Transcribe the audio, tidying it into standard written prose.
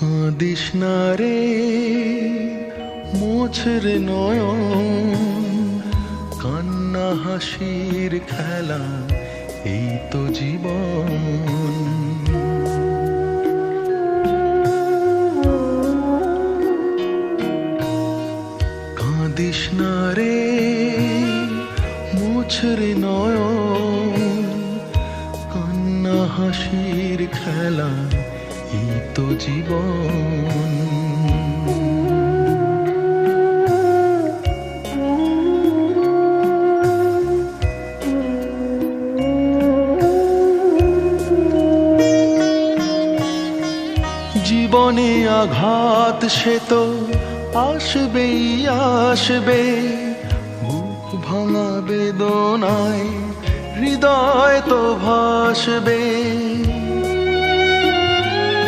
কাঁদিস না রে, মোছ রে নয়ন, কান্না হাসির খেলা, এই তো জীবন। কাঁদিস না রে, মোছ রে নয়ন, কান্না হাসির খেলা, এই তো জীবন। জীবনে আঘাত সে তো আসবেই আসবে, বুক ভাঙা বেদনায় হৃদয় তো ভাসবে।